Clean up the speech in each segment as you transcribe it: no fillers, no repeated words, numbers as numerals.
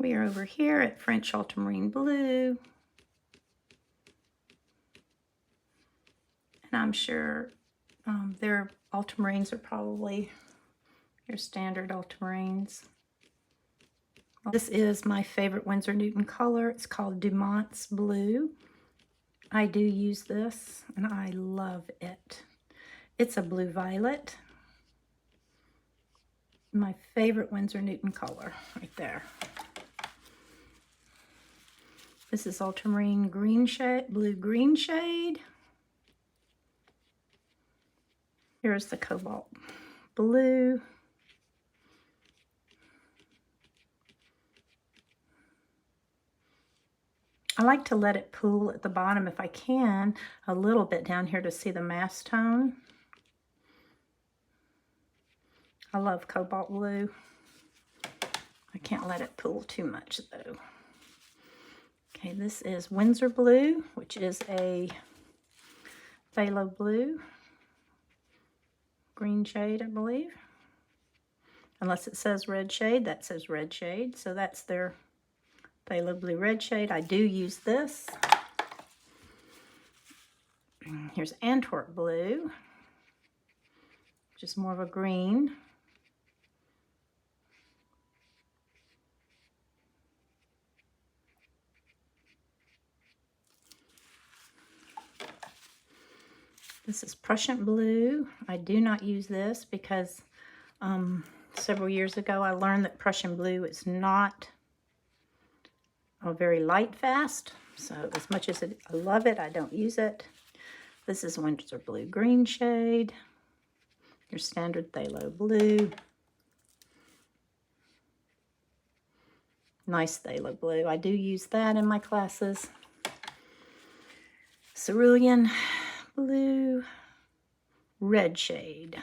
we are over here at French Ultramarine Blue. And I'm sure their ultramarines are probably your standard ultramarines. Well, this is my favorite Winsor Newton color. It's called Dumont's Blue. I do use this, and I love it. It's a blue violet. My favorite Winsor Newton color, right there. This is ultramarine green shade, blue-green shade. Here's the cobalt blue. I like to let it pool at the bottom if I can, a little bit down here to see the mass tone. I love cobalt blue. I can't let it pool too much though. Okay, this is Winsor Blue, which is a phthalo blue. Green shade, I believe. Unless it says red shade, that says red shade. So that's their phthalo blue red shade. I do use this. Here's Antwerp Blue, which is more of a green. This is Prussian Blue. I do not use this because several years ago I learned that Prussian Blue is not very light fast. So as much as I love it, I don't use it. This is Winsor Blue green shade. Your standard phthalo blue. Nice phthalo blue. I do use that in my classes. Cerulean Blue red shade.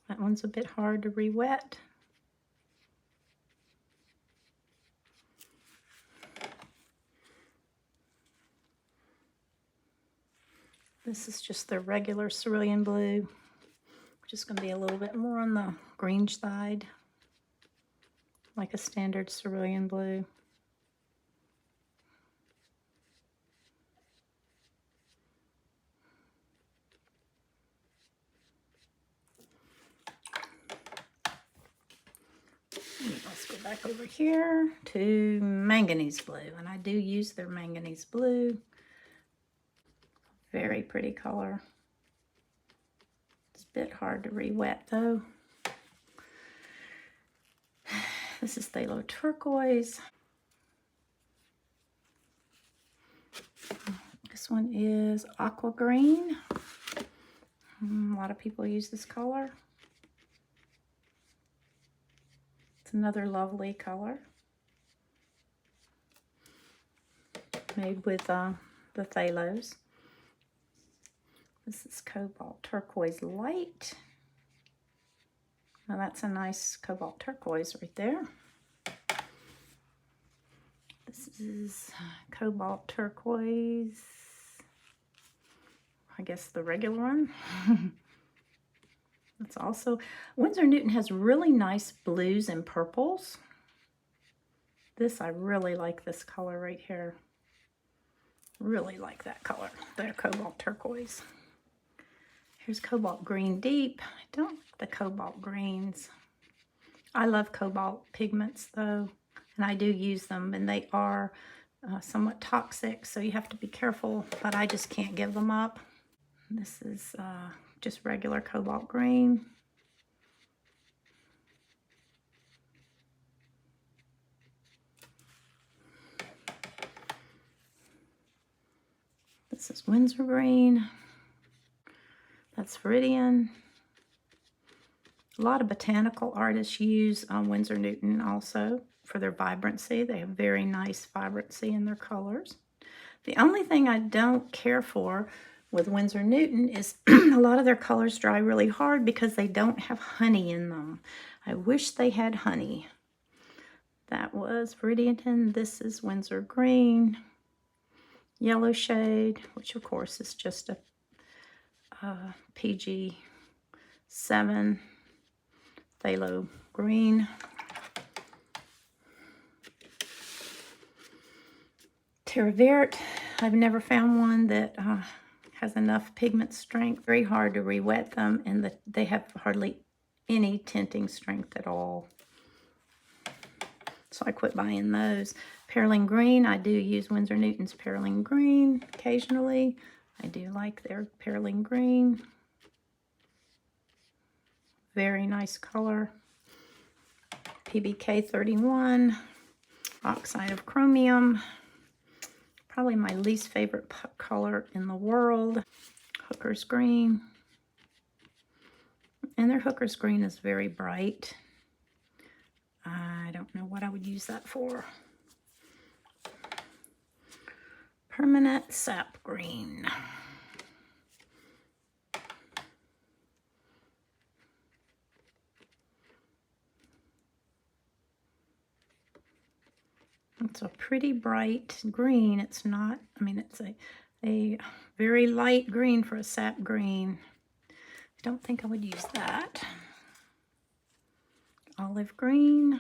That one's a bit hard to re-wet. This is just the regular cerulean blue, which is going to be a little bit more on the green side, like a standard cerulean blue. Let's go back over here to manganese blue, and I do use their manganese blue. Very pretty color. It's a bit hard to re-wet though. This is phthalo turquoise. This one is aqua green. A lot of people use this color. It's another lovely color. Made with the phthalos. This is cobalt turquoise light. Now that's a nice cobalt turquoise right there. This is cobalt turquoise. I guess the regular one. That's also, Winsor Newton has really nice blues and purples. This, I really like this color right here. Really like that color, the cobalt turquoise. Here's cobalt green deep. I don't like the cobalt greens. I love cobalt pigments though, and I do use them, and they are somewhat toxic, so you have to be careful, but I just can't give them up. This is just regular cobalt green. This is Winsor green. That's Viridian. A lot of botanical artists use Winsor Newton also for their vibrancy. They have very nice vibrancy in their colors. The only thing I don't care for with Winsor Newton is a lot of their colors dry really hard because they don't have honey in them. I wish they had honey. That was Viridian. This is Winsor green. Yellow shade, which of course is just a PG 7 phthalo green. Terra Verte, I've never found one that has enough pigment strength. Very hard to re-wet them, and they have hardly any tinting strength at all. So I quit buying those. Perylene Green, I do use Winsor Newton's Perylene Green occasionally. I do like their Perylene Green. Very nice color. PBK 31, Oxide of Chromium. Probably my least favorite color in the world. Hooker's Green. And their Hooker's Green is very bright. I don't know what I would use that for. Permanent Sap Green. It's a pretty bright green. It's not, I mean, it's a very light green for a sap green. I don't think I would use that. Olive green.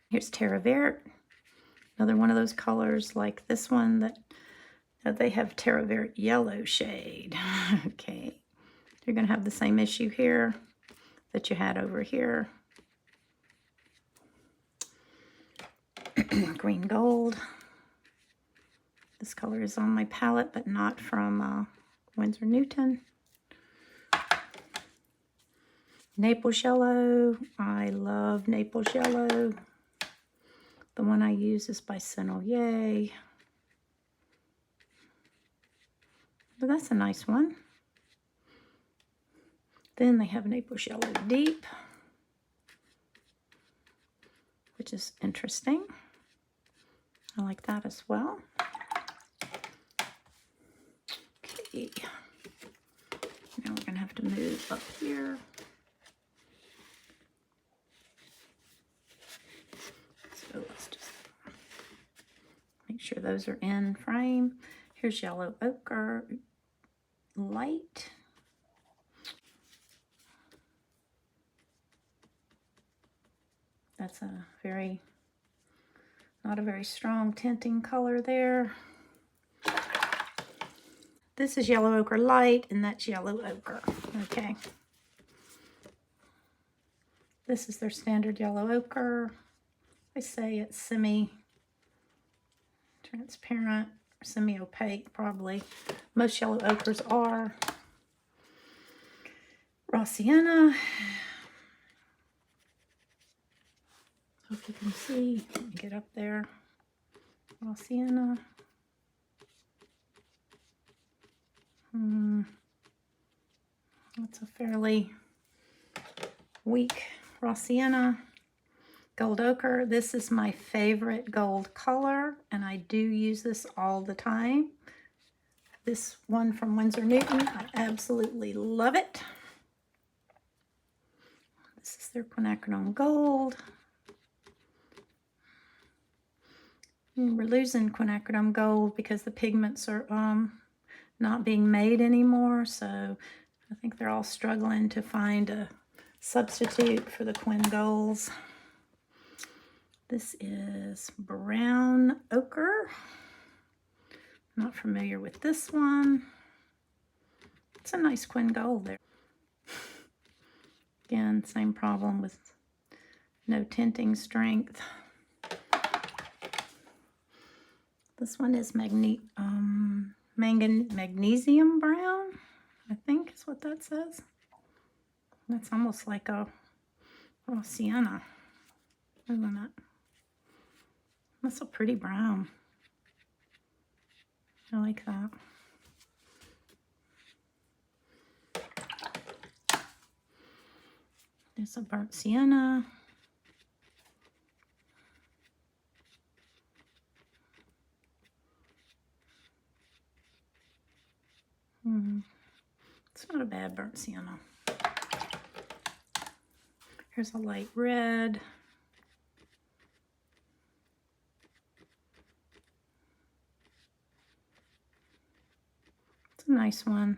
Here's Terra Verte. Another one of those colors like this one that they have Terra Verte yellow shade. Okay. You're going to have the same issue here that you had over here. Green Gold. This color is on my palette, but not from Winsor Newton. Naples Yellow. I love Naples Yellow. The one I use is by Sennelier. But that's a nice one. Then they have Naples Yellow Deep, which is interesting. I like that as well. Okay. Now we're going to have to move up here. So let's just make sure those are in frame. Here's Yellow Ochre Light. That's not a very strong tinting color there. This is Yellow Ochre Light, and that's Yellow Ochre. Okay. This is their standard Yellow Ochre. I say it's semi-transparent, semi-opaque probably. Most Yellow Ochres are. Raw Sienna. Hope you can see. Let me get up there. Raw Sienna. That's a fairly weak Raw Sienna. Gold Ochre. This is my favorite gold color, and I do use this all the time. This one from Winsor Newton, I absolutely love it. This is their quinacridone gold. We're losing quinacridone gold because the pigments are not being made anymore, so I think they're all struggling to find a substitute for the quin golds. This is Brown Ochre. Not familiar with this one. It's a nice quin gold there. Again, same problem with no tinting strength. This one is magnesium brown, I think is what that says. That's almost like a raw sienna, isn't it? That's a pretty brown. I like that. There's a burnt sienna. It's not a bad burnt sienna. Here's a light red. It's a nice one.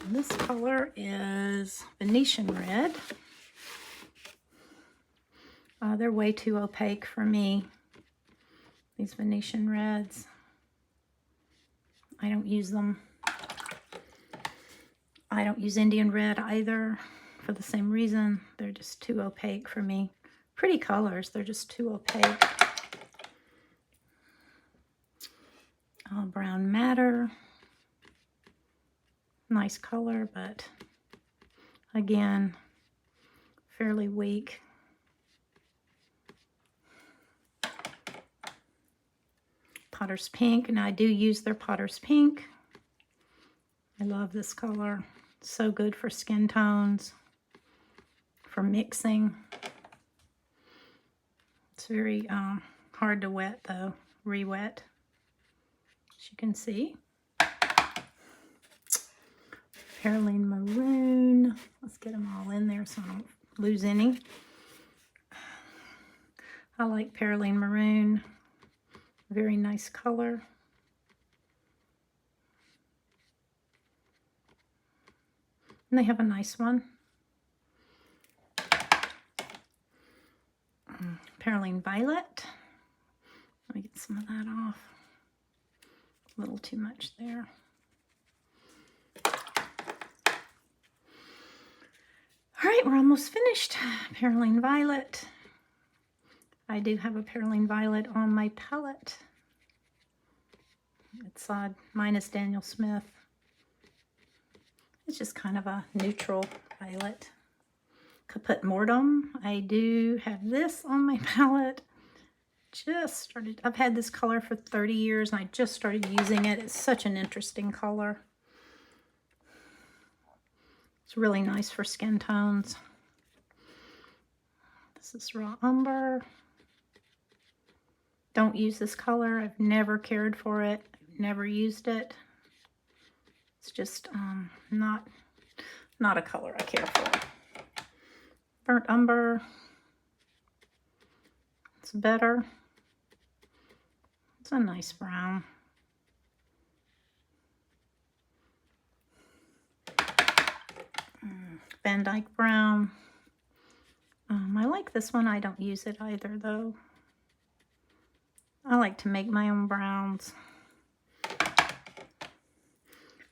And this color is Venetian red. They're way too opaque for me, these Venetian reds. I don't use them. I don't use Indian red either for the same reason. They're just too opaque for me. Pretty colors, they're just too opaque. Brown Madder. Nice color, but again, fairly weak. Potter's Pink, and I do use their Potter's Pink. I love this color. So good for skin tones, for mixing. It's very hard to wet though, re-wet, as you can see. Perylene Maroon. Let's get them all in there so I don't lose any. I like Perylene Maroon. Very nice color. And they have a nice one. Perylene Violet. Let me get some of that off. A little too much there. All right, we're almost finished. Perylene Violet. I do have a Perylene Violet on my palette. It's mine is Daniel Smith. It's just kind of a neutral violet. Caput Mortem. I do have this on my palette. I've had this color for 30 years and I just started using it. It's such an interesting color. It's really nice for skin tones. This is Raw Umber. Don't use this color. I've never cared for it. I've never used it. It's just not a color I care for. Burnt Umber. It's better. It's a nice brown. Van Dyke Brown. I like this one. I don't use it either though. I like to make my own browns.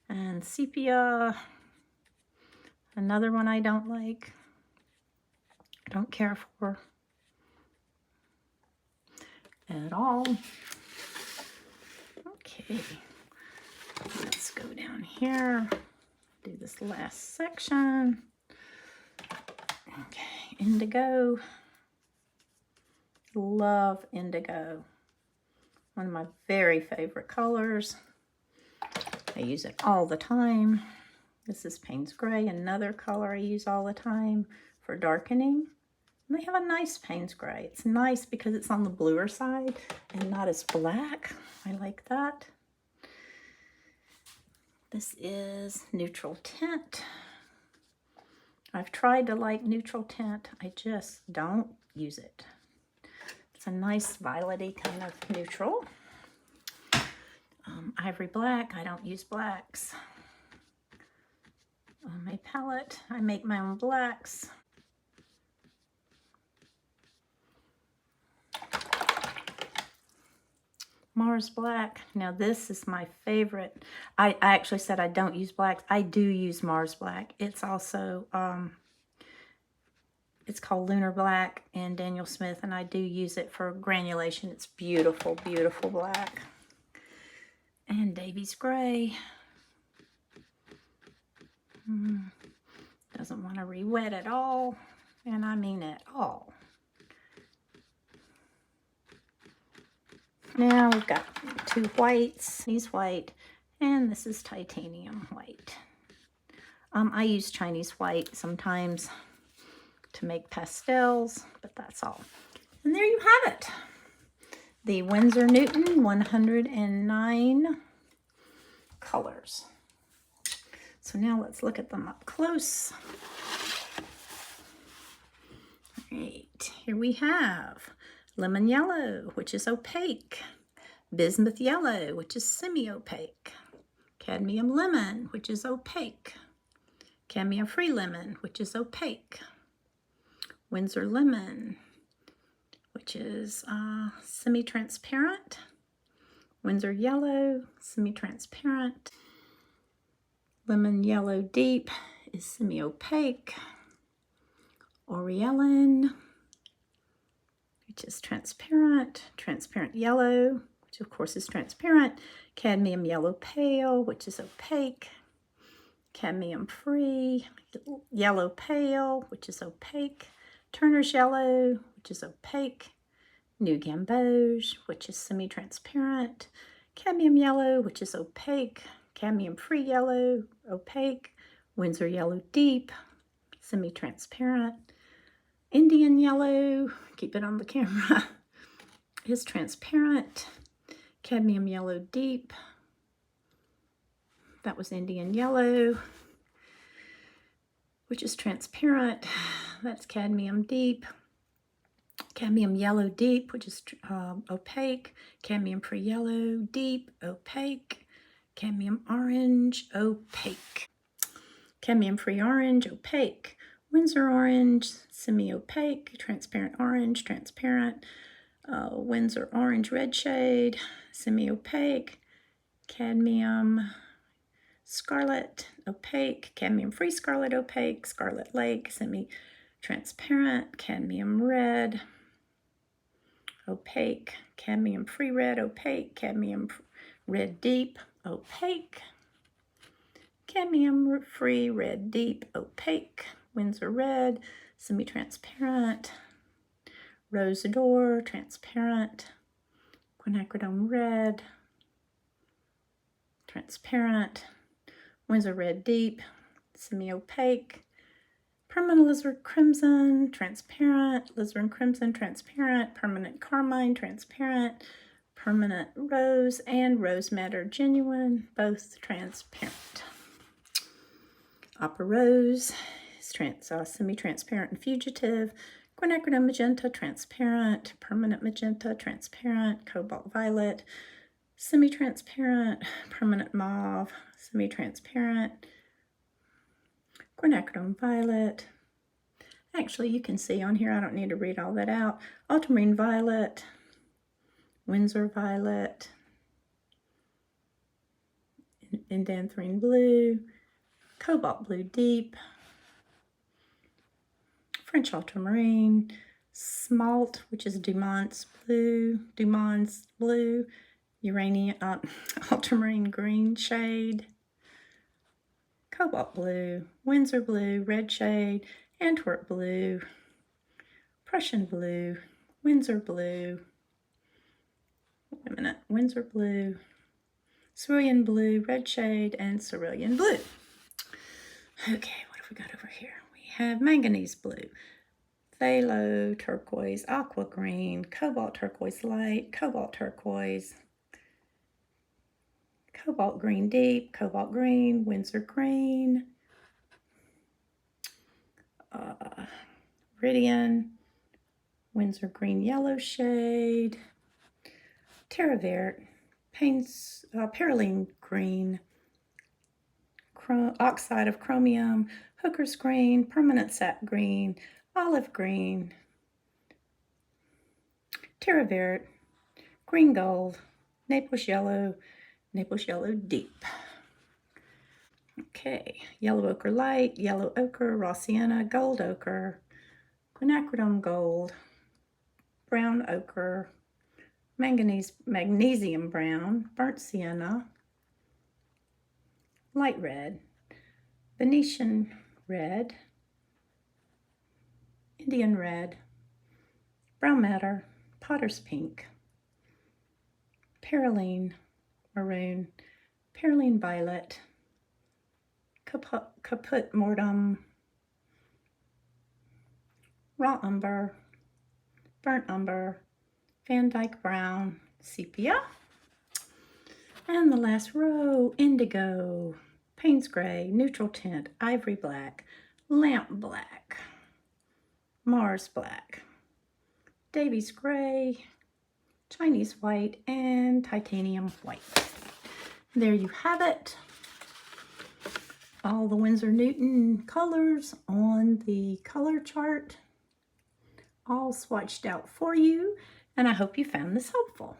And Sepia. Another one I don't like. I don't care for at all. Okay. Let's go down here. Do this last section. Okay, indigo. Love indigo. One of my very favorite colors. I use it all the time. This is Payne's Gray, another color I use all the time for darkening. And they have a nice Payne's Gray. It's nice because it's on the bluer side and not as black. I like that. This is Neutral Tint. I've tried to like Neutral Tint. I just don't use it. It's a nice violet-y kind of neutral. Ivory Black. I don't use blacks. On my palette, I make my own blacks. Mars Black. Now this is my favorite. I actually said I don't use blacks. I do use Mars Black. It's also, it's called Lunar Black and Daniel Smith, and I do use it for granulation. It's beautiful, beautiful black. And Davies Gray. Doesn't want to re-wet at all, and I mean at all. Now we've got two whites. He's white, and this is titanium white. I use Chinese white sometimes to make pastels, but that's all. And there you have it. The Winsor Newton 109 colors. So now let's look at them up close. All right, here we have Lemon Yellow, which is opaque. Bismuth yellow, which is semi-opaque. Cadmium lemon, which is opaque. Cadmium free lemon, which is opaque. Winsor lemon, which is semi-transparent. Winsor yellow, semi-transparent. Lemon yellow deep is semi-opaque. Oriolan, which is transparent. Transparent yellow, which of course is transparent. Cadmium yellow pale, which is opaque. Cadmium free, yellow pale, which is opaque. Turner's yellow, which is opaque. New gamboge, which is semi-transparent. Cadmium yellow, which is opaque. Cadmium free yellow, opaque. Winsor yellow deep, semi-transparent. Indian yellow, keep it on the camera, is transparent. Cadmium yellow deep, that was Indian yellow, which is transparent. That's cadmium deep. Cadmium yellow deep, which is opaque. Cadmium free yellow deep, opaque. Cadmium orange, opaque. Cadmium free orange, opaque. Winsor orange, semi-opaque. Transparent orange, transparent. Winsor orange red shade, semi-opaque. Cadmium scarlet, opaque. Cadmium free scarlet, opaque. Scarlet lake, semi-transparent. Cadmium red, opaque. Cadmium free red, opaque. Cadmium red deep, opaque. Cadmium free red deep, opaque. Winsor red, semi-transparent. Rose d'or, transparent. Quinacridone red, transparent. Winsor red deep, semi-opaque. Permanent alizarin crimson, transparent. Alizarin crimson, transparent. Permanent carmine, transparent. Permanent rose and rose madder genuine, both transparent. Opera rose is semi-transparent and fugitive. Quinacridone magenta, transparent. Permanent magenta, transparent. Cobalt violet, semi-transparent. Permanent mauve, semi-transparent. Quinacridone violet. Actually, you can see on here, I don't need to read all that out. Ultramarine violet. Winsor violet. Indanthrene blue. Cobalt blue deep. French ultramarine, smalt, which is Dumont's blue, uranium, ultramarine green shade, cobalt blue, Winsor blue, red shade, Antwerp blue, Prussian blue, Winsor blue, Winsor blue, cerulean blue, red shade, and cerulean blue. Okay, what have we got over here? Have manganese blue, phthalo turquoise, aqua green, cobalt turquoise light, cobalt turquoise, cobalt green deep, cobalt green, Winsor green, Viridian, Winsor green yellow shade, terra verte, perylene green, oxide of chromium, hooker's green, permanent sap green, olive green, terra verte, green gold, Naples yellow deep. Okay, yellow ochre light, yellow ochre, raw sienna, gold ochre, quinacridone gold, brown ochre, magnesium brown, burnt sienna, light red, Venetian red, Indian red, brown madder, potter's pink, perylene maroon, perylene violet, caput mortem, raw umber, burnt umber, Van Dyke brown, sepia, and the last row, indigo, Payne's gray, neutral tint, ivory black, lamp black, Mars black, Davies gray, Chinese white, and titanium white. There you have it. All the Winsor Newton colors on the color chart, all swatched out for you, and I hope you found this helpful.